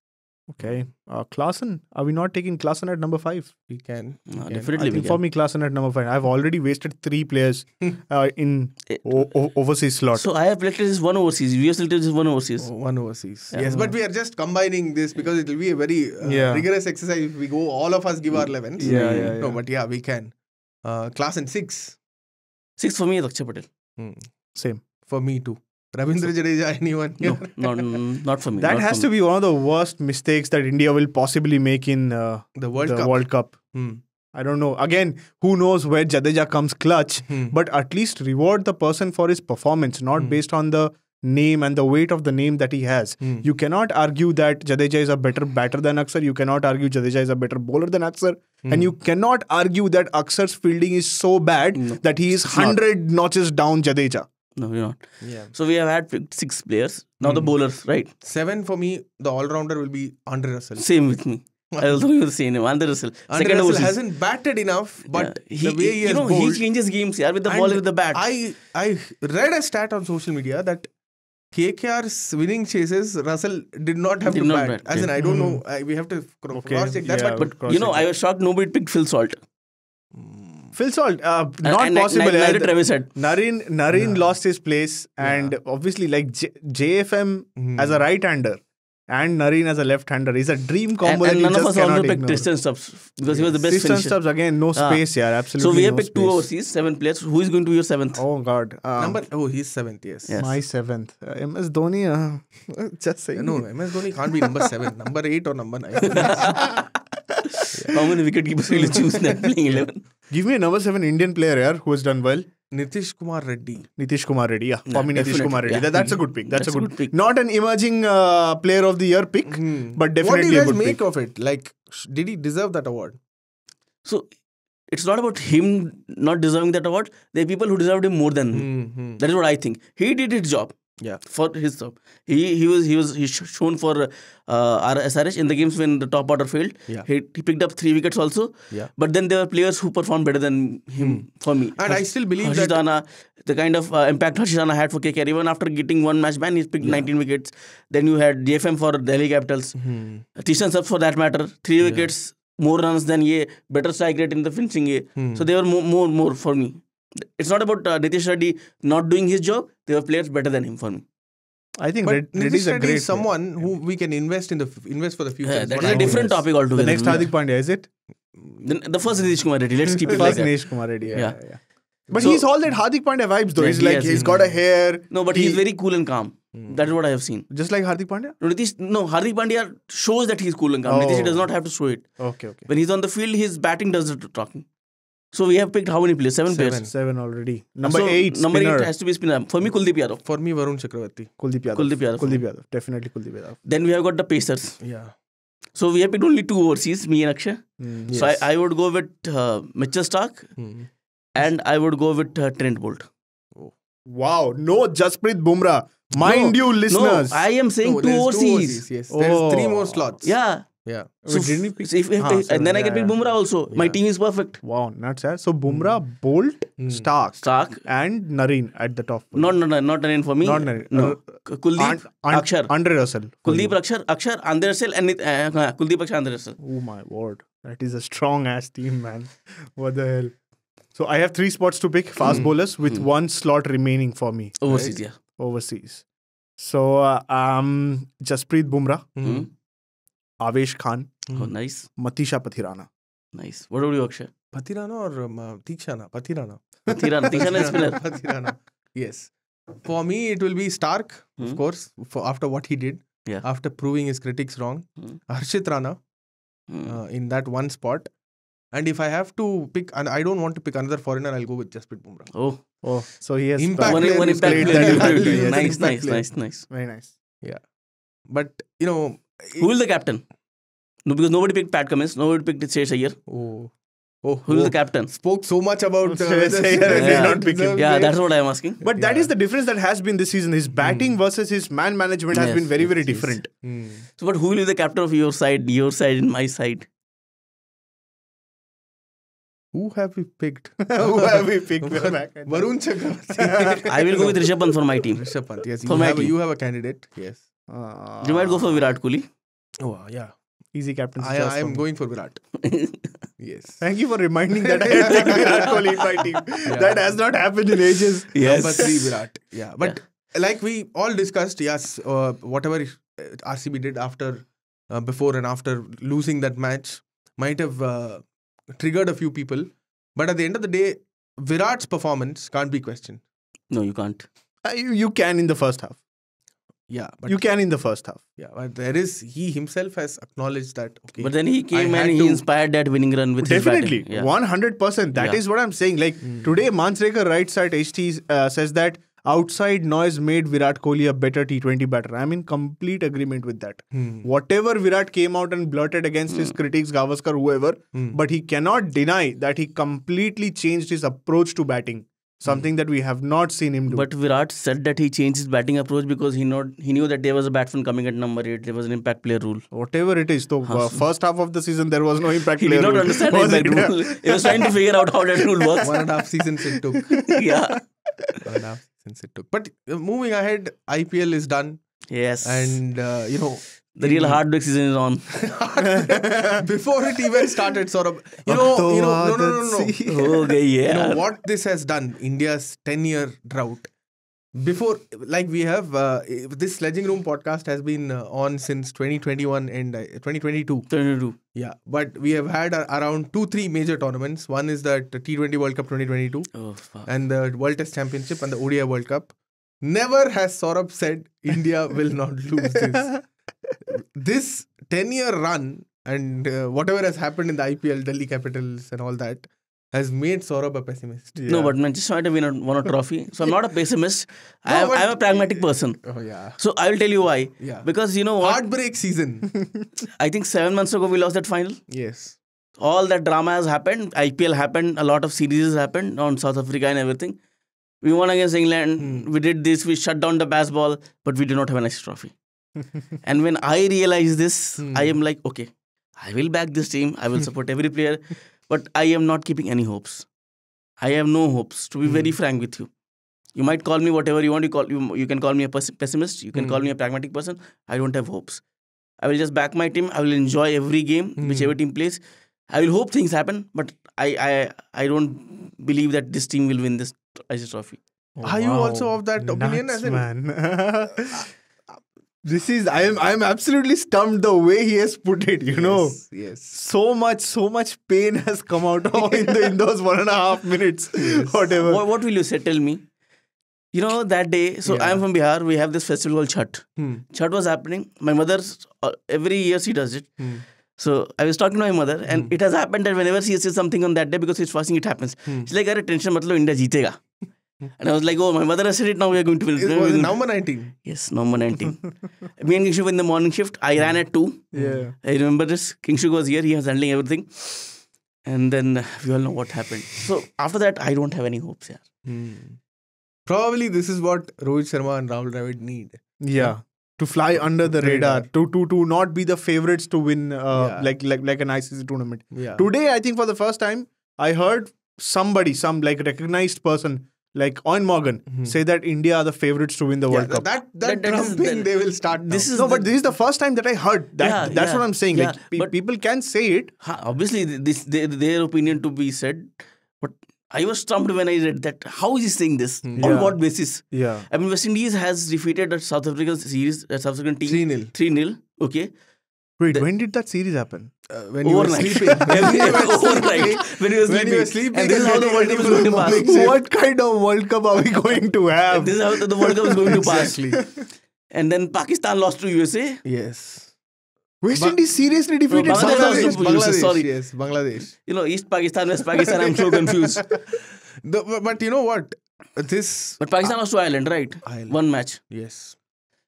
[SPEAKER 3] Okay. Klaasen. Are we not taking Klaasen at number 5?
[SPEAKER 1] We can.
[SPEAKER 2] Definitely.
[SPEAKER 3] I think for me, Klaasen at number 5. I've already wasted 3 players in overseas slot.
[SPEAKER 2] So I have selected this one overseas. We have selected this one overseas.
[SPEAKER 1] One overseas. Yes, but we are just combining this because it will be a very rigorous exercise if we go, all of us give our 11s. No, but we can. Klaasen 6.
[SPEAKER 2] 6 for me is Akshay Patel.
[SPEAKER 3] Same.
[SPEAKER 1] For me too. Ravindra Jadeja, anyone?
[SPEAKER 2] No, not for me.
[SPEAKER 3] That has to be one of the worst mistakes that India will possibly make in the World Cup. I don't know. Again, who knows where Jadeja comes clutch, but at least reward the person for his performance, not based on the name and the weight of the name that he has. You cannot argue that Jadeja is a better batter than Akshar. You cannot argue Jadeja is a better bowler than Akshar. And you cannot argue that Akshar's fielding is so bad that he is 100 notches down Jadeja.
[SPEAKER 2] No, you're not. Yeah. So we have had 6 players. Now the bowlers, right?
[SPEAKER 1] 7 for me, the all-rounder will be Andre Russell.
[SPEAKER 2] Same with me. I also give the same name, Andre Russell.
[SPEAKER 1] Andre Russell hasn't batted enough, but the way he has bowled,
[SPEAKER 2] he changes games with the ball and with the bat.
[SPEAKER 1] I read a stat on social media that KKR's winning chases, Russell did not have to bat. As in, I don't know. We have to cross-check that.
[SPEAKER 2] But I was shocked nobody picked Phil Salt.
[SPEAKER 3] Phil Salt, not possible.
[SPEAKER 2] Neither Travis said.
[SPEAKER 3] Narine lost his place, and obviously, like JFM as a right-hander and Narine as a left-hander is a dream combo.
[SPEAKER 2] And none of us also picked Tristan Stubbs because he was the best
[SPEAKER 3] Tristan
[SPEAKER 2] finisher.
[SPEAKER 3] Stubbs again, no space here. Absolutely.
[SPEAKER 2] So we have picked 2 overseas, 7 players. Who is going to be your 7th?
[SPEAKER 3] Oh God,
[SPEAKER 1] he's 7th. Yes.
[SPEAKER 3] My 7th. MS Dhoni. Just saying.
[SPEAKER 1] No, MS Dhoni can't be number 7. Number 8 or number 9.
[SPEAKER 2] How many wicket keepers will you choose that playing 11?
[SPEAKER 3] Give me a number 7 Indian player here who has done well.
[SPEAKER 1] Nitish Kumar Reddy.
[SPEAKER 3] Nitish Kumar Reddy, yeah. For me, Nitish
[SPEAKER 2] definitely.
[SPEAKER 3] Kumar Reddy.
[SPEAKER 2] Yeah.
[SPEAKER 3] That's a good pick. That's a good
[SPEAKER 2] pick.
[SPEAKER 3] Not an emerging player of the year pick, but
[SPEAKER 1] What
[SPEAKER 3] definitely
[SPEAKER 1] do you
[SPEAKER 3] a
[SPEAKER 1] guys
[SPEAKER 3] good
[SPEAKER 1] make
[SPEAKER 3] pick.
[SPEAKER 1] of it? Like, did he deserve that award?
[SPEAKER 2] So it's not about him not deserving that award. There are people who deserved him more than him. That is what I think. He did his job.
[SPEAKER 1] Yeah.
[SPEAKER 2] For his job, he shown for SRH in the games when the top order failed.
[SPEAKER 1] Yeah.
[SPEAKER 2] He picked up 3 wickets also.
[SPEAKER 1] Yeah.
[SPEAKER 2] But then there were players who performed better than him for me.
[SPEAKER 1] And I still believe
[SPEAKER 2] Harshit
[SPEAKER 1] that
[SPEAKER 2] Rana, the kind of impact Harshit Rana had for KKR, even after getting one match ban, he picked 19 wickets. Then you had DFM for Delhi Capitals, Tishan Sab for that matter, 3 wickets, more runs than better strike rate in the finishing. So they were more for me. It's not about Nitish Reddy not doing his job. There were players better than him for me.
[SPEAKER 3] I think
[SPEAKER 1] but
[SPEAKER 3] Reddy's
[SPEAKER 1] Nitish
[SPEAKER 3] a
[SPEAKER 1] Reddy
[SPEAKER 3] great
[SPEAKER 1] is someone who we can invest for the future.
[SPEAKER 2] Yeah,
[SPEAKER 1] is
[SPEAKER 2] that's
[SPEAKER 1] what
[SPEAKER 2] a
[SPEAKER 1] I
[SPEAKER 2] different
[SPEAKER 1] guess.
[SPEAKER 2] topic altogether.
[SPEAKER 3] The next Hardik Pandya, is it?
[SPEAKER 2] The first Nitish Kumar Reddy. Let's keep it like
[SPEAKER 3] First
[SPEAKER 2] that.
[SPEAKER 3] Nitish Kumar Reddy, yeah. But
[SPEAKER 2] So-
[SPEAKER 3] he's all that Hardik Pandya vibes though.
[SPEAKER 2] Yeah,
[SPEAKER 3] He's
[SPEAKER 2] he
[SPEAKER 3] like,
[SPEAKER 2] has-
[SPEAKER 3] he's got a hair.
[SPEAKER 2] No, but he's very cool and calm. That is what I have seen.
[SPEAKER 3] Just like Hardik Pandya?
[SPEAKER 2] Hardik Pandya shows that he's cool and calm.
[SPEAKER 3] Oh.
[SPEAKER 2] Nitish does not have to show it.
[SPEAKER 3] Okay.
[SPEAKER 2] When he's on the field, his batting does the talking. So we have picked how many players? 7 players.
[SPEAKER 3] 7 already. Number
[SPEAKER 2] So
[SPEAKER 3] 8,
[SPEAKER 2] Number
[SPEAKER 3] spinner.
[SPEAKER 2] 8 has to be spinner. For me, Kuldeep Yadav.
[SPEAKER 1] For me, Varun Chakravarti.
[SPEAKER 3] Kuldeep Yadav.
[SPEAKER 2] Kuldeep Yadav.
[SPEAKER 3] Definitely Kuldeep Yadav.
[SPEAKER 2] Then we have got the Pacers.
[SPEAKER 1] Yeah.
[SPEAKER 2] So we have picked only 2 overseas, me and Akshay. So
[SPEAKER 1] Yes.
[SPEAKER 2] I would go with Mitchell Stark and I would go with Trent Bolt.
[SPEAKER 3] Wow. No Jasprit Bumrah. Mind you, listeners.
[SPEAKER 2] No, I am saying
[SPEAKER 1] No,
[SPEAKER 2] 2
[SPEAKER 1] there's
[SPEAKER 2] overseas.
[SPEAKER 1] Yes. There's
[SPEAKER 3] Oh.
[SPEAKER 1] 3 more slots.
[SPEAKER 2] Yeah.
[SPEAKER 1] Yeah.
[SPEAKER 2] So,
[SPEAKER 3] didn't he pick-
[SPEAKER 2] so and then I can pick Bumrah also. My team is perfect.
[SPEAKER 3] Wow, nuts. So Bumrah, Bolt, Stark, and Nareen at the top.
[SPEAKER 2] Not Nareen for me.
[SPEAKER 3] Not Nareen.
[SPEAKER 2] No. Kuldeep, Akshar.
[SPEAKER 3] Andre Russell.
[SPEAKER 2] Kuldeep, Akshar, Andre Russell, and Kuldeep, Akshar, Andre Russell.
[SPEAKER 3] Oh my word. That is a strong ass team, man. What the hell? So I have 3 spots to pick, fast bowlers, with 1 slot remaining for me.
[SPEAKER 2] Overseas, yeah.
[SPEAKER 3] Overseas. So Jasprit Bumrah, Avesh Khan,
[SPEAKER 2] Oh, nice.
[SPEAKER 3] Matisha Pathirana.
[SPEAKER 2] Nice. What about you, Akshay?
[SPEAKER 1] Pathirana or Tikshana? Pathirana.
[SPEAKER 2] Tirana is spinner.
[SPEAKER 1] Pathirana. Yes. For me, it will be Stark, of course, after what he did.
[SPEAKER 2] Yeah.
[SPEAKER 1] After proving his critics wrong. Harshit Rana in that 1 spot. And if I have to pick, and I don't want to pick another foreigner, I'll go with Jasprit Bumrah.
[SPEAKER 3] Oh, so he has
[SPEAKER 1] Impact
[SPEAKER 2] One
[SPEAKER 1] player
[SPEAKER 2] impact
[SPEAKER 1] is great.
[SPEAKER 2] player.
[SPEAKER 1] Yes,
[SPEAKER 2] Nice,
[SPEAKER 1] impact
[SPEAKER 2] nice,
[SPEAKER 1] player.
[SPEAKER 2] nice.
[SPEAKER 3] very nice.
[SPEAKER 1] Yeah. But, you know...
[SPEAKER 2] Who is the captain? No, because nobody picked Pat Cummins. Nobody picked Shreyas Iyer.
[SPEAKER 1] Oh,
[SPEAKER 2] Who is the captain?
[SPEAKER 1] spoke so much about
[SPEAKER 3] Shreyas Iyer and did not pick him.
[SPEAKER 2] Yeah, that's what I am asking.
[SPEAKER 3] But that is the difference that has been this season. His batting versus his man management has
[SPEAKER 2] Yes,
[SPEAKER 3] been very, very
[SPEAKER 2] yes,
[SPEAKER 3] different.
[SPEAKER 2] So, but who will be the captain of your side and my side?
[SPEAKER 1] Who have we picked?
[SPEAKER 3] Who have we picked? We're back at
[SPEAKER 1] Varun Chakravarti.
[SPEAKER 2] I will go with Rishabh Pant for my team.
[SPEAKER 1] Rishabh Pant. Yes,
[SPEAKER 2] For my team.
[SPEAKER 1] you have a candidate. Yes.
[SPEAKER 2] You might go for Virat Kohli.
[SPEAKER 1] Oh, yeah.
[SPEAKER 3] Easy captaincy.
[SPEAKER 1] I am going for Virat. Yes.
[SPEAKER 3] Thank you for reminding that I had picked Virat Kohli in my team. That has not happened in ages.
[SPEAKER 1] Number 3, Virat. Yeah. But like we all discussed, yes, whatever RCB did before and after losing that match might have triggered a few people. But at the end of the day, Virat's performance can't be questioned.
[SPEAKER 2] No, you can't.
[SPEAKER 3] You can in the first half.
[SPEAKER 1] Yeah. But
[SPEAKER 3] You can in the first half.
[SPEAKER 1] yeah, but he himself has acknowledged that, okay.
[SPEAKER 2] But then he came
[SPEAKER 1] I
[SPEAKER 2] and
[SPEAKER 1] had
[SPEAKER 2] he
[SPEAKER 1] to-
[SPEAKER 2] inspired that winning run with
[SPEAKER 3] Definitely.
[SPEAKER 2] his batting. Yeah.
[SPEAKER 3] 100%. That is what I'm saying. Like today, Mansrekar writes at HT says that outside noise made Virat Kohli a better T20 batter. I'm in complete agreement with that. Whatever Virat came out and blurted against his critics, Gavaskar, whoever, but he cannot deny that he completely changed his approach to batting. Something that we have not seen him do.
[SPEAKER 2] But Virat said that he changed his batting approach because he knew that there was a batsman coming at number 8. There was an impact player rule.
[SPEAKER 3] Whatever it is, so first half of the season there was no impact
[SPEAKER 2] He
[SPEAKER 3] player
[SPEAKER 2] did not
[SPEAKER 3] rule.
[SPEAKER 2] understand the
[SPEAKER 3] Was
[SPEAKER 2] impact
[SPEAKER 3] it?
[SPEAKER 2] rule. He was trying to figure out how that rule works.
[SPEAKER 1] 1.5 seasons it took.
[SPEAKER 2] Yeah.
[SPEAKER 1] 1.5 seasons it took. But moving ahead, IPL is done.
[SPEAKER 2] Yes.
[SPEAKER 1] And,
[SPEAKER 2] the real heartbreak season is on.
[SPEAKER 1] before it even started, sort of, no.
[SPEAKER 2] Okay, yeah.
[SPEAKER 1] You know what this has done? India's 10-year drought. Before, like we have, this Sledging Room podcast has been on since 2021 and 2022.
[SPEAKER 2] 22.
[SPEAKER 1] Yeah, but we have had around 2-3 major tournaments. One is the T20 World Cup 2022
[SPEAKER 2] Oh, fuck.
[SPEAKER 1] and the World Test Championship and the ODI World Cup. Never has Saurabh said India will not lose this. This 10-year run and whatever has happened in the IPL, Delhi Capitals and all that, has made Saurabh a pessimist.
[SPEAKER 2] No, but Manchester United won a trophy. So I'm not a pessimist.
[SPEAKER 1] No,
[SPEAKER 2] I'm a pragmatic person.
[SPEAKER 1] Oh yeah.
[SPEAKER 2] So I will tell you why.
[SPEAKER 1] Yeah.
[SPEAKER 2] Because you know what?
[SPEAKER 1] Heartbreak season.
[SPEAKER 2] I think 7 months ago we lost that final.
[SPEAKER 1] Yes.
[SPEAKER 2] All that drama has happened. IPL happened. A lot of series happened on South Africa and everything. We won against England. We did this. We shut down the baseball. But we did not have a nice trophy. And when I realize this, I am like, okay, I will back this team. I will support every player. But I am not keeping any hopes. I have no hopes, to be very frank with you. You might call me whatever you want. You can call me a pessimist. You can call me a pragmatic person. I don't have hopes. I will just back my team. I will enjoy every game, whichever team plays. I will hope things happen, but I don't believe that this team will win this trophy.
[SPEAKER 1] Are you also of that opinion?
[SPEAKER 3] Nuts, man. This is I am absolutely stumped the way he has put it. You know,
[SPEAKER 1] Yes.
[SPEAKER 3] so much pain has come out in those 1.5 minutes. Whatever.
[SPEAKER 2] What will you say? Tell me. You know, that day, so I am from Bihar, we have this festival called Chhat. Chhat was happening. My mother, every year she does it. So I was talking to my mother, and it has happened that whenever she says something on that day, because she's fasting, it happens. She's like, "Arey, tension matlo, India jeetega." And I was like, oh, my mother has said it, now we are going to win.
[SPEAKER 1] It was November 19.
[SPEAKER 2] Yes, November 19. Me and Kingshu were in the morning shift. I ran at 2.
[SPEAKER 3] Yeah.
[SPEAKER 2] I remember this. Kingshu was here. He was handling everything. And then we all know what happened. So after that, I don't have any hopes here.
[SPEAKER 1] Probably this is what Rohit Sharma and Rahul Dravid need.
[SPEAKER 3] Yeah. To fly under the radar, to not be the favorites to win like an ICC tournament.
[SPEAKER 1] Yeah.
[SPEAKER 3] Today, I think for the first time, I heard some like recognized person like Owen Morgan say that India are the favorites to win the World Cup.
[SPEAKER 1] That trumping they will start now.
[SPEAKER 2] This is
[SPEAKER 3] But this is the first time that I heard that. That's what I'm saying.
[SPEAKER 2] Yeah,
[SPEAKER 3] Like people can say it.
[SPEAKER 2] Obviously, their opinion to be said. But I was stumped when I read that. How is he saying this? On what basis?
[SPEAKER 3] Yeah.
[SPEAKER 2] I mean, West Indies has defeated a South African series, a South African team
[SPEAKER 1] 3-0.
[SPEAKER 2] 3-0. Okay.
[SPEAKER 3] Wait, when did that series happen?
[SPEAKER 1] When you were
[SPEAKER 2] Overnight.
[SPEAKER 1] sleeping.
[SPEAKER 2] Overnight. When you were sleeping. And this is how the World Cup is going to pass.
[SPEAKER 3] What kind of World Cup are we going to have?
[SPEAKER 2] This is how the World Cup is going to pass.
[SPEAKER 1] Exactly.
[SPEAKER 2] And then Pakistan lost to USA.
[SPEAKER 1] Yes.
[SPEAKER 3] West Indies seriously defeated
[SPEAKER 2] Bangladesh
[SPEAKER 3] South Africa.
[SPEAKER 2] also-
[SPEAKER 1] Bangladesh.
[SPEAKER 2] Sorry.
[SPEAKER 1] Yes, Bangladesh.
[SPEAKER 2] You know, East Pakistan, West Pakistan, I'm so confused.
[SPEAKER 1] But you know what? This.
[SPEAKER 2] But Pakistan lost to Ireland, right?
[SPEAKER 1] Ireland.
[SPEAKER 2] One match.
[SPEAKER 1] Yes.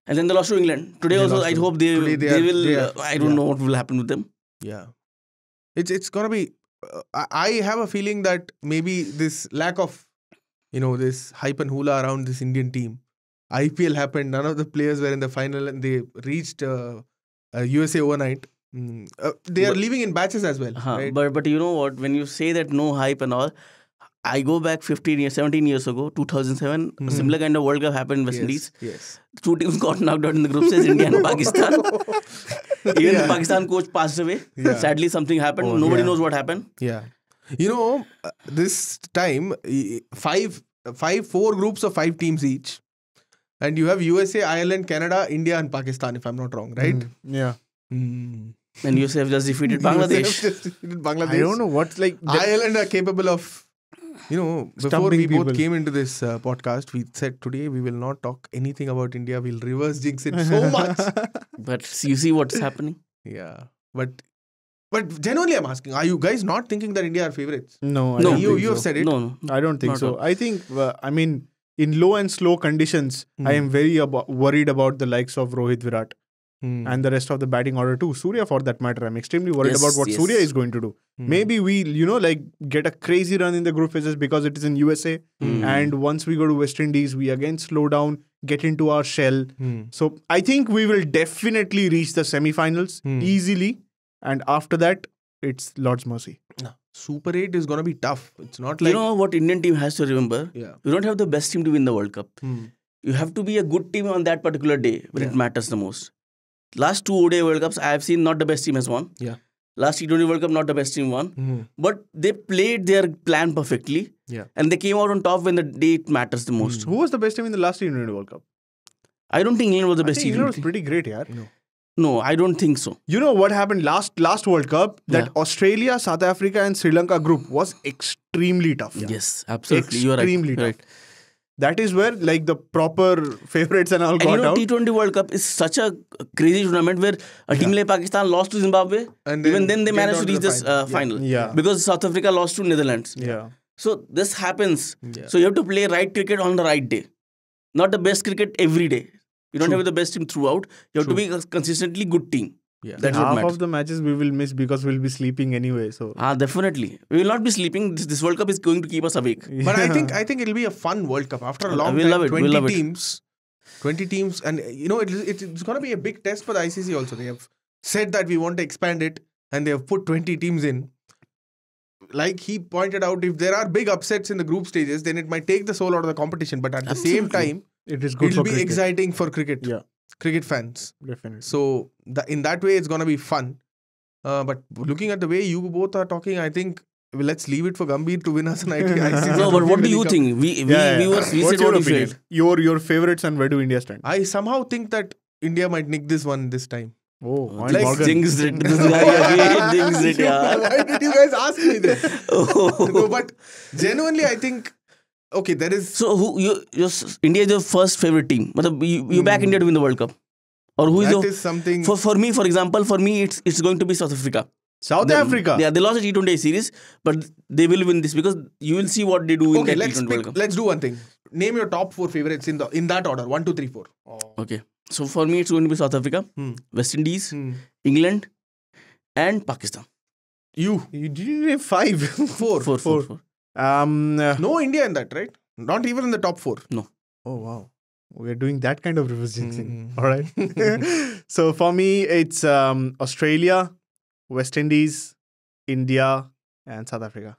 [SPEAKER 2] And then they lost to England. Today
[SPEAKER 1] They
[SPEAKER 2] also,
[SPEAKER 1] lost
[SPEAKER 2] I
[SPEAKER 1] to-
[SPEAKER 2] hope they
[SPEAKER 1] Today
[SPEAKER 2] will.
[SPEAKER 1] they are-
[SPEAKER 2] I don't know what will happen with them.
[SPEAKER 1] Yeah. It's gonna be. I have a feeling that maybe this lack of, this hype and hula around this Indian team. IPL happened. None of the players were in the final, and they reached USA overnight. They are leaving in batches as well. Right?
[SPEAKER 2] But you know what? When you say that no hype and all, I go back 17 years ago, 2007. A similar kind of World Cup happened in West Indies.
[SPEAKER 1] Yes.
[SPEAKER 2] 2 teams got knocked out in the group stage, India and Pakistan. Even the Pakistan coach passed away.
[SPEAKER 1] Yeah.
[SPEAKER 2] Sadly, something happened. Nobody knows what happened.
[SPEAKER 1] Yeah. This time, 4 groups of 5 teams each. And you have USA, Ireland, Canada, India and Pakistan, if I'm not wrong, right?
[SPEAKER 3] Yeah.
[SPEAKER 2] And USA have just defeated Bangladesh.
[SPEAKER 3] I don't know what's like.
[SPEAKER 1] Ireland are capable of, before
[SPEAKER 3] Stumping
[SPEAKER 1] we both
[SPEAKER 3] people.
[SPEAKER 1] came into this podcast, we said today we will not talk anything about India. We'll reverse jinx it so much.
[SPEAKER 2] But you see what's happening.
[SPEAKER 1] Yeah. But genuinely I'm asking, are you guys not thinking that India are favorites?
[SPEAKER 3] No, I
[SPEAKER 2] No,
[SPEAKER 3] don't
[SPEAKER 1] You
[SPEAKER 3] think
[SPEAKER 1] have
[SPEAKER 3] so.
[SPEAKER 1] said it.
[SPEAKER 2] No.
[SPEAKER 3] I don't think
[SPEAKER 2] Not
[SPEAKER 3] so.
[SPEAKER 2] all.
[SPEAKER 3] I think, in low and slow conditions, I am very worried about the likes of Rohit, Virat, and the rest of the batting order too. Surya, for that matter, I'm extremely worried
[SPEAKER 2] Yes,
[SPEAKER 3] about what
[SPEAKER 2] yes.
[SPEAKER 3] Surya is going to do. Maybe we, get a crazy run in the group phases because it is in USA. And once we go to West Indies, we again slow down, get into our shell. So I think we will definitely reach the semi-finals easily. And after that, it's Lord's mercy.
[SPEAKER 1] No. Super 8 is going to be tough. It's not like...
[SPEAKER 2] You know what Indian team has to remember?
[SPEAKER 1] Yeah.
[SPEAKER 2] You don't have the best team to win the World Cup. You have to be a good team on that particular day when it matters the most. Last 2 ODI World Cups, I have seen not the best team has won.
[SPEAKER 1] Yeah.
[SPEAKER 2] Last T20 World Cup, not the best team won. But they played their plan perfectly.
[SPEAKER 1] Yeah.
[SPEAKER 2] And they came out on top when the day it matters the most.
[SPEAKER 3] Who was the best team in the last T20 World Cup?
[SPEAKER 2] I don't think England was the
[SPEAKER 3] I
[SPEAKER 2] best
[SPEAKER 3] think
[SPEAKER 2] team.
[SPEAKER 3] England was pretty great, yaar.
[SPEAKER 2] No, I don't think so.
[SPEAKER 3] You know what happened last World Cup? That Australia, South Africa and Sri Lanka group was extremely tough.
[SPEAKER 2] Yes, absolutely. You are right.
[SPEAKER 3] Extremely
[SPEAKER 2] You're
[SPEAKER 3] tough.
[SPEAKER 2] right.
[SPEAKER 3] that is where like the proper favorites and all
[SPEAKER 2] And
[SPEAKER 3] got out.
[SPEAKER 2] T20 World Cup is such a crazy tournament where a team like Pakistan lost to Zimbabwe.
[SPEAKER 1] And
[SPEAKER 2] Even then they
[SPEAKER 1] get
[SPEAKER 2] managed
[SPEAKER 1] on
[SPEAKER 2] to reach
[SPEAKER 1] the
[SPEAKER 2] this final.
[SPEAKER 3] Yeah.
[SPEAKER 2] Because South Africa lost to Netherlands.
[SPEAKER 3] Yeah.
[SPEAKER 2] So this happens.
[SPEAKER 1] Yeah.
[SPEAKER 2] So you have to play right cricket on the right day. Not the best cricket every day. You don't have the best team throughout. You have to be a consistently good team.
[SPEAKER 1] Yeah.
[SPEAKER 2] That's what
[SPEAKER 3] Half
[SPEAKER 2] matters.
[SPEAKER 3] of the matches we will miss because we'll be sleeping anyway. So
[SPEAKER 2] Definitely. We will not be sleeping. This World Cup is going to keep us awake.
[SPEAKER 1] But I think it'll be a fun World Cup after a long
[SPEAKER 2] We'll
[SPEAKER 1] time.
[SPEAKER 2] love it.
[SPEAKER 1] 20
[SPEAKER 2] We'll love it.
[SPEAKER 1] teams, 20 teams, and it's going to be a big test for the ICC also. They have said that we want to expand it, and they have put 20 teams in. Like he pointed out, if there are big upsets in the group stages, then it might take the soul out of the competition. But at the same time,
[SPEAKER 3] it is good
[SPEAKER 1] it'll
[SPEAKER 3] for
[SPEAKER 1] be
[SPEAKER 3] cricket.
[SPEAKER 1] exciting for cricket.
[SPEAKER 3] Yeah.
[SPEAKER 1] Cricket fans.
[SPEAKER 3] Definitely.
[SPEAKER 1] So in that way, it's going to be fun. But looking at the way you both are talking, I think let's leave it for Gambhir to win us an ICC.
[SPEAKER 2] No, but what do you think? We said
[SPEAKER 3] What's
[SPEAKER 2] what
[SPEAKER 3] your
[SPEAKER 2] we
[SPEAKER 3] opinion?
[SPEAKER 2] felt.
[SPEAKER 3] Your favorites and where do India stand?
[SPEAKER 1] I somehow think that India might nick this one this time.
[SPEAKER 3] Oh,
[SPEAKER 2] Like
[SPEAKER 3] Morgan.
[SPEAKER 2] jinxed it. This guy again jinxed it, yeah.
[SPEAKER 1] Why did you guys ask me this?
[SPEAKER 2] Oh.
[SPEAKER 1] No, but genuinely, I think okay, there is.
[SPEAKER 2] So India is your first favorite team. You back India to win the World Cup, or who is
[SPEAKER 1] That
[SPEAKER 2] your
[SPEAKER 1] is something.
[SPEAKER 2] for me? For example, for me it's going to be South Africa.
[SPEAKER 3] South Africa.
[SPEAKER 2] Yeah, they lost the T20 series, but they will win this because you will see what they do in
[SPEAKER 1] Okay,
[SPEAKER 2] that T20 World Cup.
[SPEAKER 1] let's do one thing. Name your top 4 favorites in that order. 1, 2, 3, 4.
[SPEAKER 2] Okay, so for me it's going to be South Africa, West Indies,
[SPEAKER 1] Hmm.
[SPEAKER 2] England, and Pakistan.
[SPEAKER 1] You
[SPEAKER 3] You didn't name 5.
[SPEAKER 1] 4.
[SPEAKER 2] Four.
[SPEAKER 1] No India in that, right? Not even in the top 4.
[SPEAKER 2] No.
[SPEAKER 3] Oh wow. We're doing that kind of reverse jinxing.
[SPEAKER 1] Mhm.
[SPEAKER 3] All right. So for me, it's Australia, West Indies, India, and South Africa.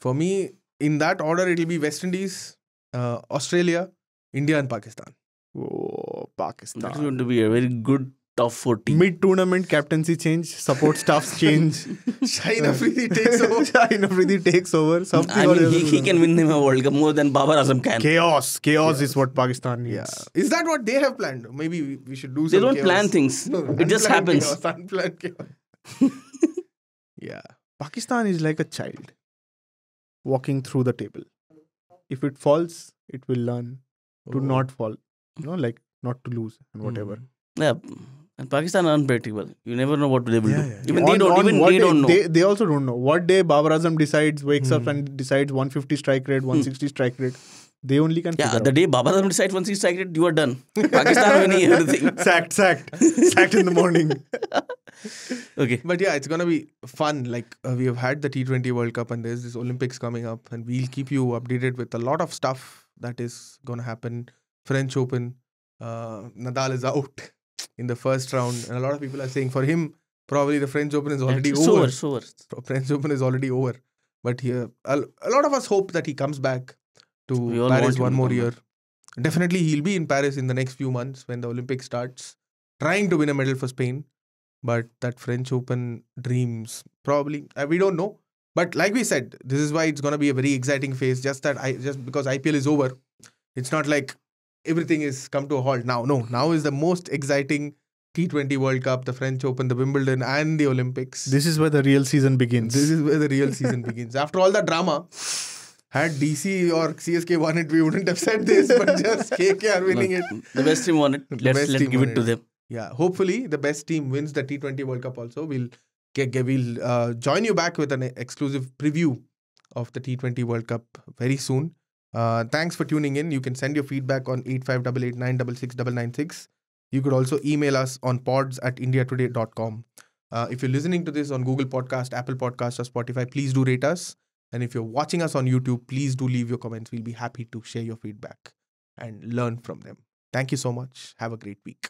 [SPEAKER 1] For me, in that order, it'll be West Indies, Australia, India, and Pakistan.
[SPEAKER 3] Oh, Pakistan.
[SPEAKER 2] That's going to be a very good top 4 team.
[SPEAKER 3] Mid-tournament captaincy change, support staffs change.
[SPEAKER 1] Shaheen Afridi takes over.
[SPEAKER 3] Shaheen Afridi takes over. Something
[SPEAKER 2] I
[SPEAKER 3] or
[SPEAKER 2] mean,
[SPEAKER 3] the other
[SPEAKER 2] he
[SPEAKER 3] will
[SPEAKER 2] can win them a World Cup more than Babar Azam can.
[SPEAKER 3] Chaos is what Pakistan needs.
[SPEAKER 1] Yeah. Is that what they have planned? Maybe we should do
[SPEAKER 2] They
[SPEAKER 1] some
[SPEAKER 2] don't
[SPEAKER 1] chaos.
[SPEAKER 2] plan things.
[SPEAKER 1] No,
[SPEAKER 2] It just
[SPEAKER 1] unplanned
[SPEAKER 2] happens.
[SPEAKER 1] chaos, unplanned chaos. Yeah.
[SPEAKER 3] Pakistan is like a child walking through the table. If it falls, it will learn to
[SPEAKER 1] Oh.
[SPEAKER 3] not fall. Like not to lose and whatever.
[SPEAKER 2] Yeah, and Pakistan are unpredictable. You never know what they will do.
[SPEAKER 3] Yeah.
[SPEAKER 2] Even
[SPEAKER 3] On-
[SPEAKER 2] they don't.
[SPEAKER 3] on
[SPEAKER 2] Even
[SPEAKER 3] what
[SPEAKER 2] they
[SPEAKER 3] day-
[SPEAKER 2] don't know.
[SPEAKER 3] They also don't know. What day Babar Azam wakes up and decides 150 strike rate, 160 strike rate. They only can
[SPEAKER 2] Yeah,
[SPEAKER 3] figure
[SPEAKER 2] the
[SPEAKER 3] out.
[SPEAKER 2] day Babar Azam decides once he strike it, you are done. Pakistan winning everything.
[SPEAKER 3] Sacked in the morning.
[SPEAKER 2] Okay.
[SPEAKER 1] But yeah, it's going to be fun. Like we have had the T20 World Cup and there's this Olympics coming up and we'll keep you updated with a lot of stuff that is going to happen. French Open, Nadal is out in the first round and a lot of people are saying for him, probably the French Open is already over.
[SPEAKER 2] It's over.
[SPEAKER 1] French Open is already over. But here, a lot of us hope that he comes back
[SPEAKER 2] We
[SPEAKER 1] to
[SPEAKER 2] all want
[SPEAKER 1] Paris
[SPEAKER 2] him
[SPEAKER 1] one
[SPEAKER 2] to
[SPEAKER 1] more
[SPEAKER 2] come
[SPEAKER 1] year.
[SPEAKER 2] back.
[SPEAKER 1] Definitely, he'll be in Paris in the next few months when the Olympics starts, trying to win a medal for Spain. But that French Open dreams, probably, we don't know. But like we said, this is why it's going to be a very exciting phase. Just because IPL is over, it's not like everything is come to a halt now. No, now is the most exciting T20 World Cup, the French Open, the Wimbledon, and the Olympics.
[SPEAKER 3] This is where the real season begins.
[SPEAKER 1] This is where the real season begins. After all the drama, had DC or CSK won it, we wouldn't have said this, but just KKR winning it.
[SPEAKER 2] The best team won it. Let's
[SPEAKER 1] best team
[SPEAKER 2] give
[SPEAKER 1] won
[SPEAKER 2] it to them.
[SPEAKER 1] Yeah, hopefully the best team wins the T20 World Cup also. We'll join you back with an exclusive preview of the T20 World Cup very soon. Thanks for tuning in. You can send your feedback on 8588966996. You could also email us on pods@indiatoday.com. If you're listening to this on Google Podcast, Apple Podcast, or Spotify, please do rate us. And if you're watching us on YouTube, please do leave your comments. We'll be happy to share your feedback and learn from them. Thank you so much. Have a great week.